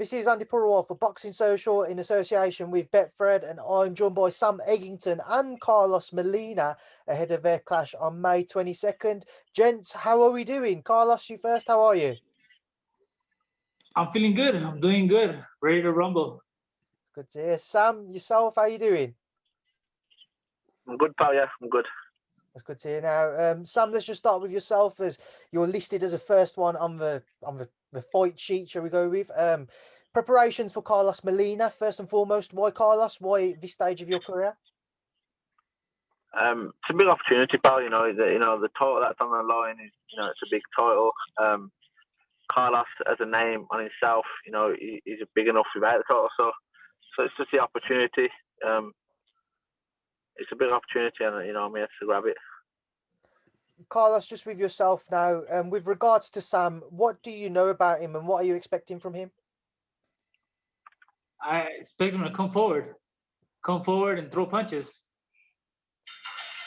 This is Andi Purewal for Boxing Social in association with Betfred, and I'm joined by Sam Eggington and Carlos Molina ahead of their clash on May 22nd. Gents, how are we doing? Carlos, you first. How are you? I'm feeling good. I'm doing good. Ready to rumble. Good to hear. Sam, yourself, how are you doing? I'm good, pal. Yeah, I'm good. That's good to hear. Now, Sam, let's just start with yourself, as you're listed as a first one on the fight sheet. Shall we go with preparations for Carlos Molina? First and foremost, why Carlos? Why this stage of your career? It's a big opportunity, pal. The title that's on the line is, it's a big title. Carlos as a name on himself, he's big enough without the title. So it's just the opportunity. It's a big opportunity, and I'm here to grab it. Carlos, just with yourself now, with regards to Sam, what do you know about him, and what are you expecting from him? I expect him to come forward and throw punches.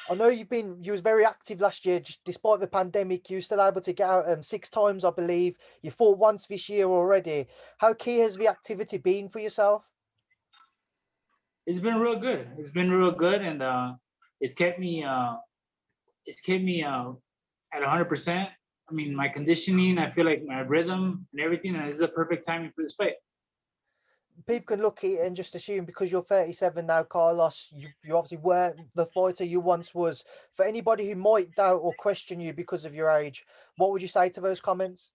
I know you was very active last year, just despite the pandemic. You were still able to get out 6 times, I believe. You fought once this year already. How key has the activity been for yourself? It's been real good. And it's kept me at 100%. I mean, my conditioning, I feel like my rhythm and everything, and it's a perfect timing for this fight. People can look at it and just assume, because you're 37 now, Carlos, you obviously weren't the fighter you once was. For anybody who might doubt or question you because of your age, what would you say to those comments?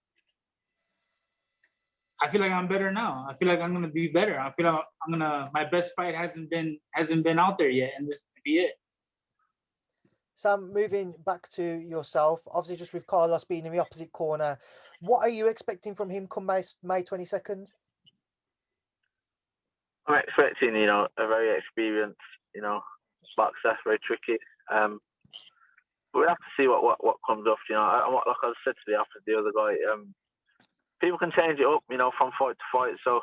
I feel like I'm better now. I feel like I'm gonna be better. I feel like my best fight hasn't been out there yet, and this is gonna be it. Sam, moving back to yourself, obviously just with Carlos being in the opposite corner, what are you expecting from him come May 22nd? I'm expecting, a very experienced, boxer. That's very tricky. But we'll have to see what comes off. Like I said to the other guy, people can change it up, from fight to fight. So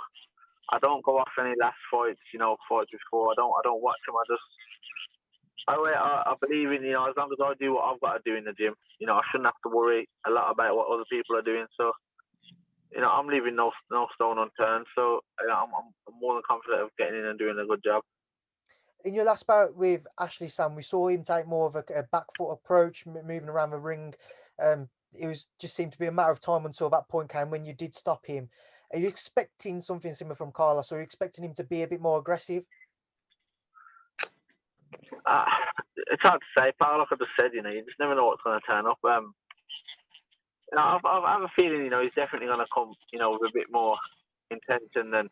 I don't go off any last fights, fights before. I don't watch them. I believe in, as long as I do what I've got to do in the gym, I shouldn't have to worry a lot about what other people are doing. So, I'm leaving no stone unturned. So, I'm more than confident of getting in and doing a good job. In your last bout with Ashley, Sam, we saw him take more of a back foot approach, moving around the ring. It just seemed to be a matter of time until that point came when you did stop him. Are you expecting something similar from Carlos, or are you expecting him to be a bit more aggressive? It's hard to say, pal. Like I just said, you just never know what's going to turn up. I have a feeling, he's definitely going to come, with a bit more intention than,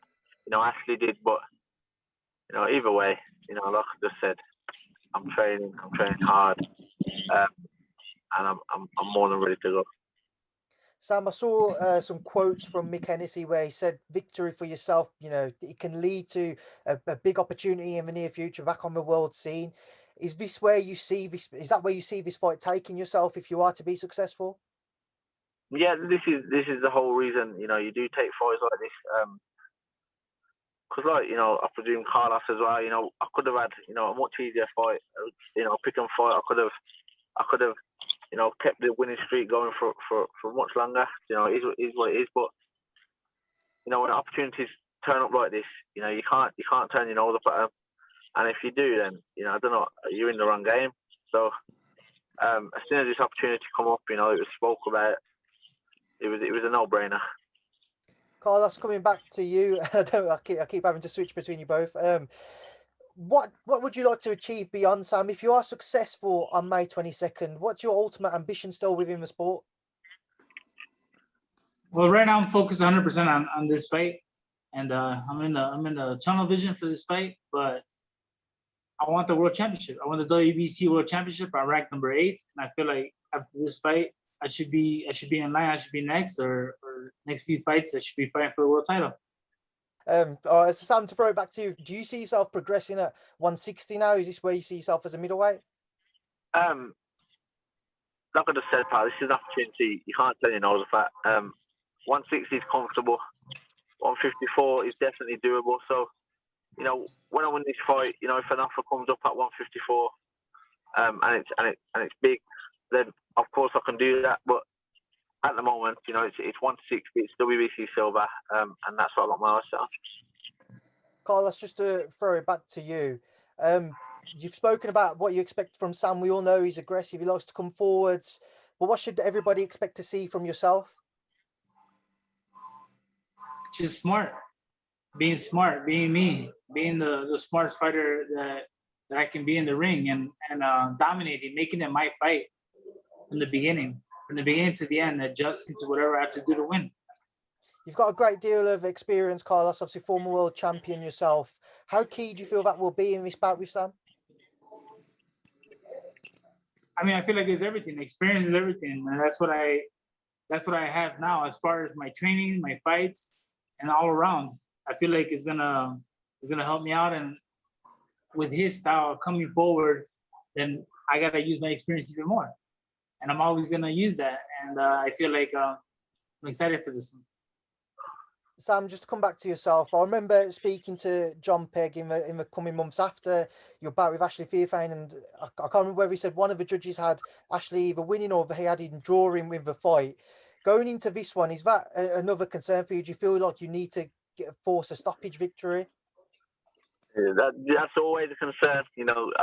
Ashley did. But, either way, like I just said, I'm training hard, and I'm more than ready to go. Sam, I saw some quotes from Mick Hennessy where he said victory for yourself, it can lead to a big opportunity in the near future back on the world scene. Is this where you see this? Is that where you see this fight taking yourself if you are to be successful? Yeah, this is the whole reason, you do take fights like this. Because, I presume Carlos as well, I could have had, a much easier fight, pick and fight. I could have, kept the winning streak going for much longer. It is what it is. But when opportunities turn up like this, you can't turn your nose up at them. And if you do, then I don't know, you're in the wrong game. So as soon as this opportunity come up, it was spoke about. It was a no-brainer. Carlos, coming back to you, I keep having to switch between you both. What would you like to achieve beyond Sam? If you are successful on May 22nd, what's your ultimate ambition still within the sport? Well, right now I'm focused 100% on this fight, and I'm in the tunnel vision for this fight. But I want the world championship. I want the WBC world championship. I ranked number 8, and I feel like after this fight, I should be in line. I should be next, or next few fights, I should be fighting for the world title. So Sam, to throw it back to you, do you see yourself progressing at 160 now? Is this where you see yourself as a middleweight? Like I just said, pal, this is an opportunity. You can't turn your nose off at. 160 is comfortable. 154 is definitely doable. So, when I win this fight, if an offer comes up at 154, and it's big, then of course I can do that. But at the moment, you know, it's 160, it's WBC silver, and that's what I got my eyes set on. Carlos, just to throw it back to you. You've spoken about what you expect from Sam. We all know he's aggressive. He likes to come forwards. But what should everybody expect to see from yourself? Just smart, being me, being the smartest fighter that I can be in the ring, and dominating, making it my fight from the beginning to the end, adjusting to whatever I have to do to win. You've got a great deal of experience, Carlos, obviously former world champion yourself. How key do you feel that will be in this bout with Sam? I mean, I feel like it's everything. Experience is everything, and that's what I have now as far as my training, my fights, and all around. I feel like it's gonna help me out, and with his style coming forward, then I gotta use my experience even more, and I'm always gonna use that. And I feel like I'm excited for this one. Sam, just to come back to yourself, I remember speaking to John Pegg in the coming months after your bout with Ashley Fearfane, and I can't remember whether he said one of the judges had Ashley either winning or he had him drawing with the fight. Going into this one, is that another concern for you? Do you feel like you need to force a stoppage victory? Yeah, that's always a concern. You know,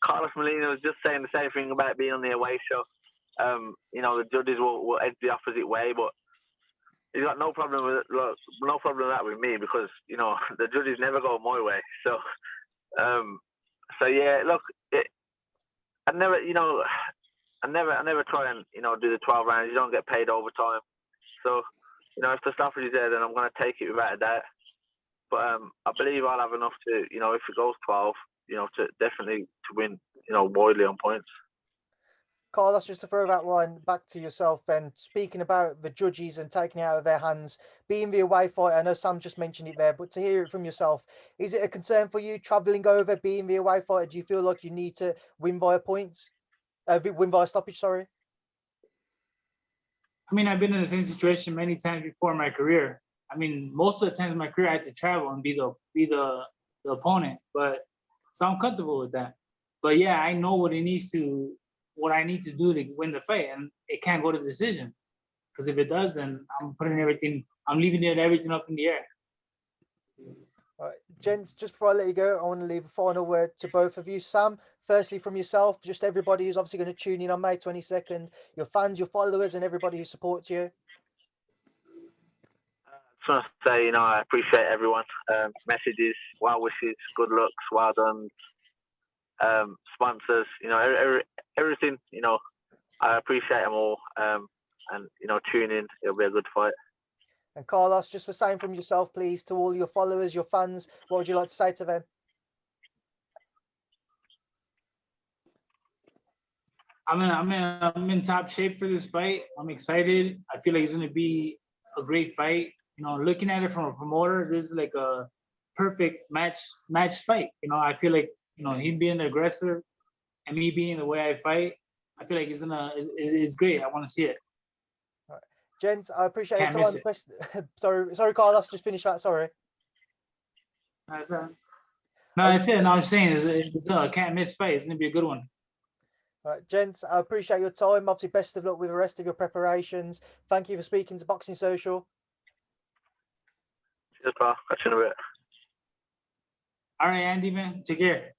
Carlos Molina was just saying the same thing about being on the away show. You know, the judges will edge the opposite way, but he's got no problem with that with me, because you know the judges never go my way. So yeah, look, I never try and do the 12 rounds. You don't get paid overtime. So you know, if the stoppage is there, then I'm going to take it without a doubt. But I believe I'll have enough to, you know, if it goes 12, you know, to definitely to win, you know, widely on points. Carlos, just to throw that one back to yourself then, speaking about the judges and taking it out of their hands, being the away fighter, I know Sam just mentioned it there, but to hear it from yourself, is it a concern for you travelling over, being the away fighter? Do you feel like you need to win by a stoppage, sorry? I mean, I've been in the same situation many times before in my career. I mean, most of the times in my career, I had to travel and be the opponent, so I'm comfortable with that. But yeah, I know what I need to do to win the fight, and it can't go to decision, because if it does, then I'm leaving everything up in the air. All right, gents, just before I let you go, I want to leave a final word to both of you. Sam, firstly from yourself, just everybody who's obviously going to tune in on May 22nd, your fans, your followers, and everybody who supports you. I just want to say, you know, I appreciate everyone. Messages, well wishes, good looks, well done. Sponsors, you know, everything, you know, I appreciate them all. And, you know, tune in. It'll be a good fight. And Carlos, just the same from yourself, please, to all your followers, your fans, what would you like to say to them? I'm in top shape for this fight. I'm excited. I feel like it's going to be a great fight. You know, looking at it from a promoter, this is like a perfect match fight. You know, I feel like, you know, him being the aggressor and me being the way I fight, I feel like it's great. I want to see it. All right. Gents, I appreciate Can't your time. miss sorry, Carlos, just finish that. Sorry. That's it. No, that's it. No, I'm saying it's a can't miss fight. It's gonna be a good one. All right, gents, I appreciate your time. Obviously, best of luck with the rest of your preparations. Thank you for speaking to Boxing Social. Cheers, pal. Catch you in a bit. All right, Andi, man. Take care.